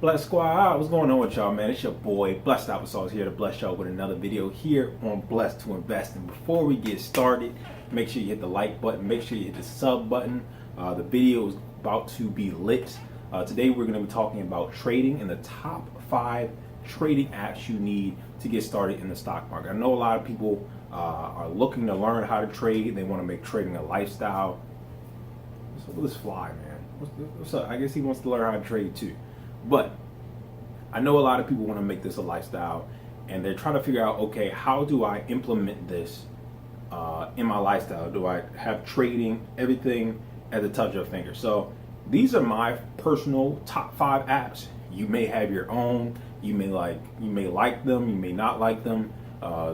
Blessed Squad, what's going on with y'all, man? It's your boy, Blessed Applesauce here to bless y'all with another video here on Blessed to Invest. And before we get started, make sure you hit the like button, make sure you hit the sub button. The video is about to be lit. Today we're going to be talking about trading and the top 5 trading apps you need to get started in the stock market. I know a lot of people are looking to learn how to trade. They want to make trading a lifestyle. What's up with this fly, man? What's up? I guess he wants to learn how to trade too. But I know a lot of people want to make this a lifestyle, and they're trying to figure out, okay, how do I implement this in my lifestyle? Do I have trading, everything at the touch of a finger? So these are my personal top 5 apps. You may have your own. You may like them. You may not like them.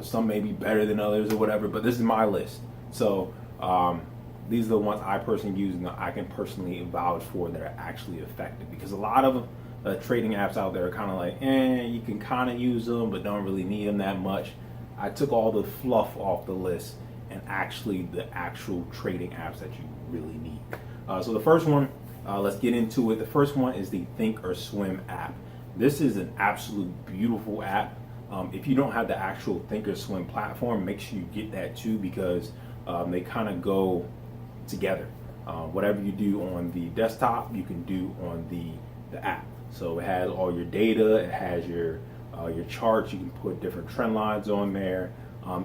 Some may be better than others or whatever. But this is my list. So these are the ones I personally use and that I can personally vouch for that are actually effective. Because a lot of trading apps out there are kind of like, you can kind of use them, but don't really need them that much. I took all the fluff off the list and actually the actual trading apps that you really need. So the first one, let's get into it. The first one is the ThinkorSwim app. This is an absolute beautiful app. If you don't have the actual ThinkorSwim platform, make sure you get that too, because they kind of go together. Whatever you do on the desktop, you can do on the app. So it has all your data, it has your charts, you can put different trend lines on there.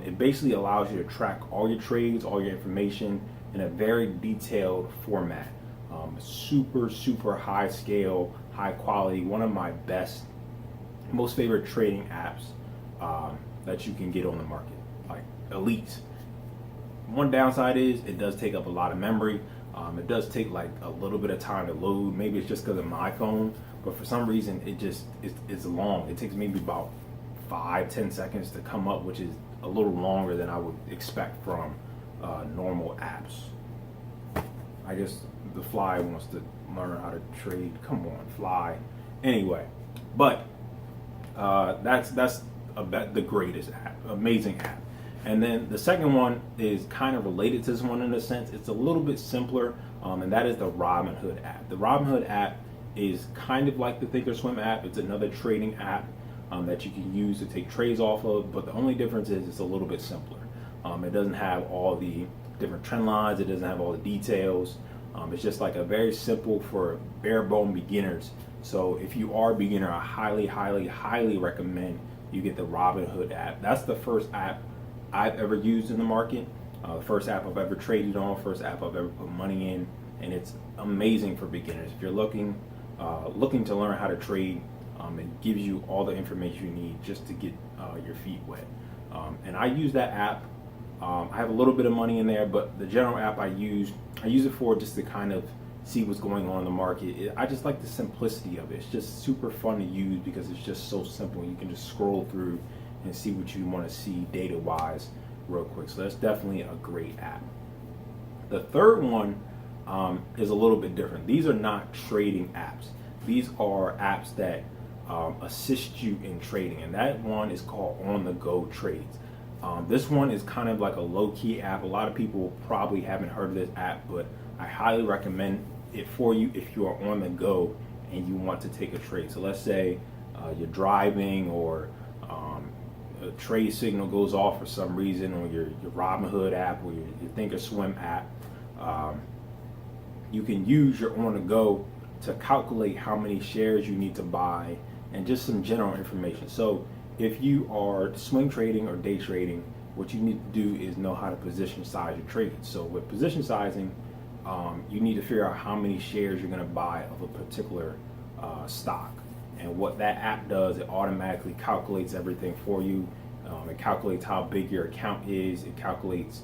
It basically allows you to track all your trades, all your information in a very detailed format. Super high scale, high quality, one of my most favorite trading apps that you can get on the market, like elite. One downside is it does take up a lot of memory. It does take like a little bit of time to load. Maybe it's just because of my phone, but for some reason it's long. It takes maybe about 5-10 seconds to come up, which is a little longer than I would expect from normal apps. I guess the fly wants to learn how to trade. Come on, fly. Anyway, but that's the greatest app, amazing app. And then the second one is kind of related to this one in a sense. It's a little bit simpler, and that is the Robinhood app. The Robinhood app is kind of like the ThinkorSwim app. It's another trading app that you can use to take trades off of, but the only difference is it's a little bit simpler. It doesn't have all the different trend lines. It doesn't have all the details. It's just like a very simple for bare bone beginners. So if you are a beginner, I highly recommend you get the Robinhood app. That's the first app I've ever used in the market, the first app I've ever traded on, first app I've ever put money in, and it's amazing for beginners. If you're looking to learn how to trade, it gives you all the information you need just to get your feet wet. And I use that app. I have a little bit of money in there, but the general app I use it for just to kind of see what's going on in the market. I just like the simplicity of it. It's just super fun to use because it's just so simple. You can just scroll through and see what you want to see data wise real quick. So that's definitely a great app. The third one is a little bit different. These are not trading apps. These are apps that assist you in trading, and that one is called OnTheGo Trades. This one is kind of like a low-key app. A lot of people probably haven't heard of this app, but I highly recommend it for you if you are on the go and you want to take a trade. So let's say you're driving, or a trade signal goes off for some reason on your Robinhood app or your ThinkorSwim app. You can use your on-the-go to calculate how many shares you need to buy and just some general information. So if you are swing trading or day trading, what you need to do is know how to position size your trades. So with position sizing, you need to figure out how many shares you're going to buy of a particular stock. And what that app does, it automatically calculates everything for you. It calculates how big your account is. It calculates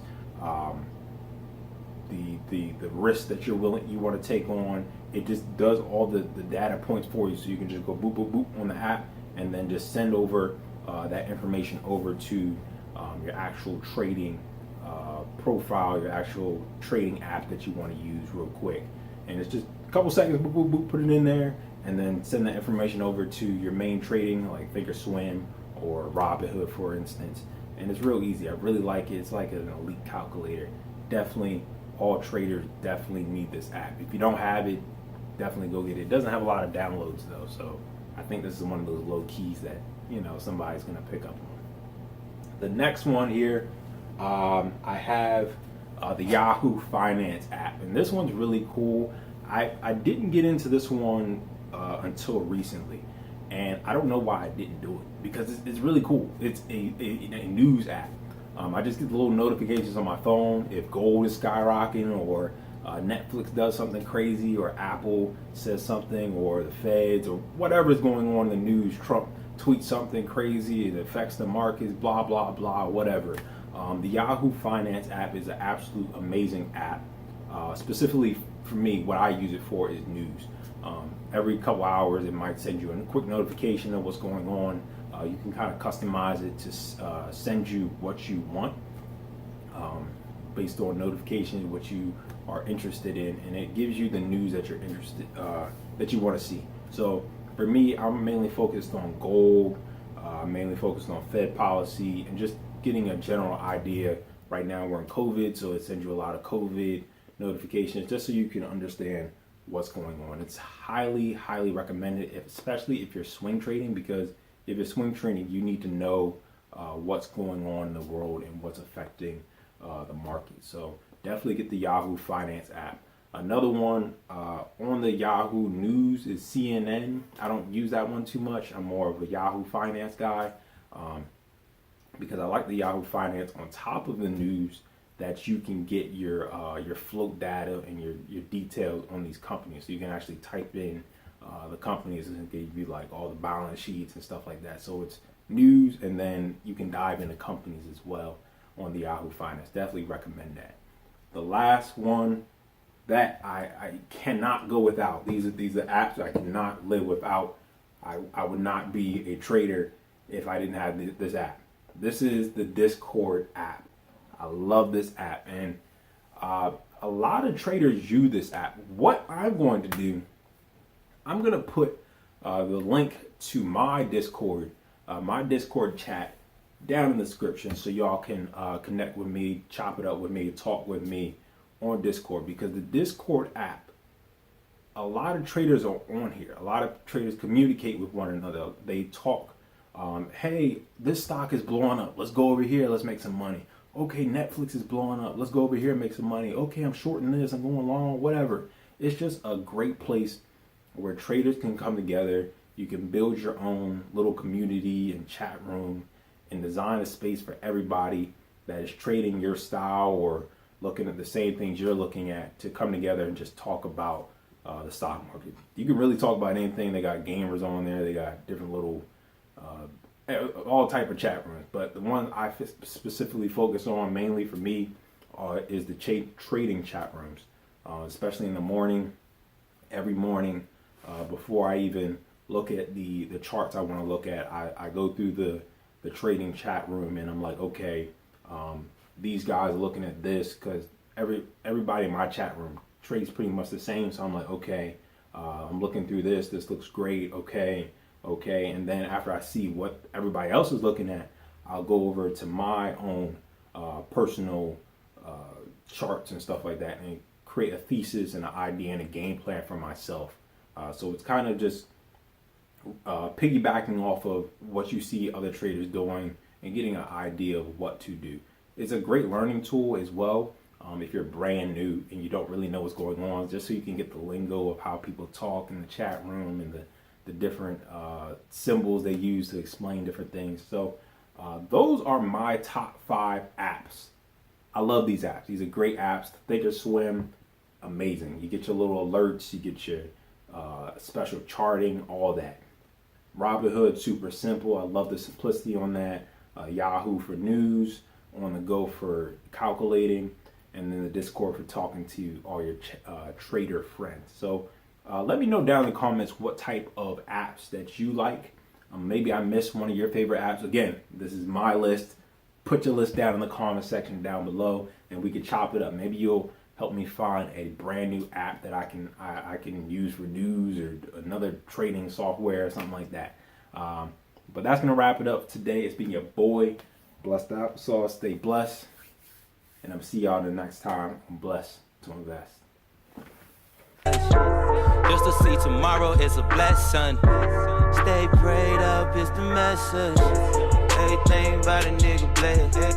the risk that you want to take on. It just does all the data points for you, so you can just go boop boop boop on the app and then just send over that information over to your actual trading profile, your actual trading app that you want to use real quick. And it's just a couple seconds, boop boop boop, put it in there, and then send that information over to your main trading, like ThinkorSwim or Robinhood, for instance. And it's real easy. I really like it. It's like an elite calculator. Definitely, all traders definitely need this app. If you don't have it, definitely go get it. It doesn't have a lot of downloads though, so I think this is one of those low keys that, you know, somebody's going to pick up on. The next one here, I have the Yahoo Finance app, and this one's really cool. I didn't get into this one until recently, and I don't know why I didn't do it, because it's really cool. It's a news app. I just get the little notifications on my phone if gold is skyrocketing, or Netflix does something crazy, or Apple says something, or the feds, or whatever is going on in the news. Trump tweets something crazy, it affects the markets, blah, blah, blah, whatever. The Yahoo Finance app is an absolute amazing app. Specifically for me, what I use it for is news. Every couple hours, it might send you a quick notification of what's going on. You can kind of customize it to send you what you want based on notifications, what you are interested in, and it gives you the news that you're interested, that you want to see. So for me, I'm mainly focused on gold, mainly focused on Fed policy, and just getting a general idea. Right now we're in COVID, so it sends you a lot of COVID notifications just so you can understand what's going on. It's highly, highly recommended, especially if you're swing trading, because if you're swing trading, you need to know what's going on in the world and what's affecting the market. So definitely get the Yahoo Finance app. Another one on the Yahoo News is CNN. I don't use that one too much. I'm more of a Yahoo Finance guy because I like the Yahoo Finance on top of the news, that you can get your float data and your details on these companies. So you can actually type in the companies and give you like all the balance sheets and stuff like that. So it's news, and then you can dive into companies as well on the Yahoo Finance. Definitely recommend that. The last one that I cannot go without. These are apps I cannot live without. I would not be a trader if I didn't have this app. This is the Discord app. I love this app, and a lot of traders use this app. What I'm going to do, I'm going to put the link to my Discord chat down in the description, so y'all can connect with me, chop it up with me, talk with me on Discord, because the Discord app, a lot of traders are on here. A lot of traders communicate with one another. They talk. Hey, this stock is blowing up. Let's go over here. Let's make some money. Okay, Netflix is blowing up. Let's go over here and make some money. Okay, I'm shorting this. I'm going long, whatever. It's just a great place where traders can come together. You can build your own little community and chat room and design a space for everybody that is trading your style or looking at the same things you're looking at, to come together and just talk about the stock market. You can really talk about anything. They got gamers on there. They got different little all type of chat rooms, but the one I specifically focus on mainly for me is the trading chat rooms, especially in the morning. Every morning, before I even look at the charts I want to look at, I go through the trading chat room, and I'm like, okay, these guys are looking at this, because everybody in my chat room trades pretty much the same. So I'm like, okay, I'm looking through this. This looks great. Okay, and then after I see what everybody else is looking at, I'll go over to my own personal charts and stuff like that, and create a thesis and an idea and a game plan for myself. So it's kind of just piggybacking off of what you see other traders doing and getting an idea of what to do. It's a great learning tool as well. If you're brand new and you don't really know what's going on, just so you can get the lingo of how people talk in the chat room and the different symbols they use to explain different things. So those are my top 5 apps. I love these apps. These are great apps. ThinkorSwim, amazing. You get your little alerts, you get your special charting, all that. Robinhood, super simple. I love the simplicity on that. Yahoo for news, OnTheGo for calculating, and then the Discord for talking to all your trader friends. So let me know down in the comments what type of apps that you like. Maybe I missed one of your favorite apps. Again, this is my list. Put your list down in the comment section down below, and we can chop it up. Maybe you'll help me find a brand new app that I can use for news, or another trading software or something like that. But that's gonna wrap it up today. It's been your boy, Blessed Applesauce. Stay blessed, and I'll see y'all the next time on Blessed to Invest. Just to see tomorrow is a blessing. Stay prayed up is the message. Everything about a nigga blessed.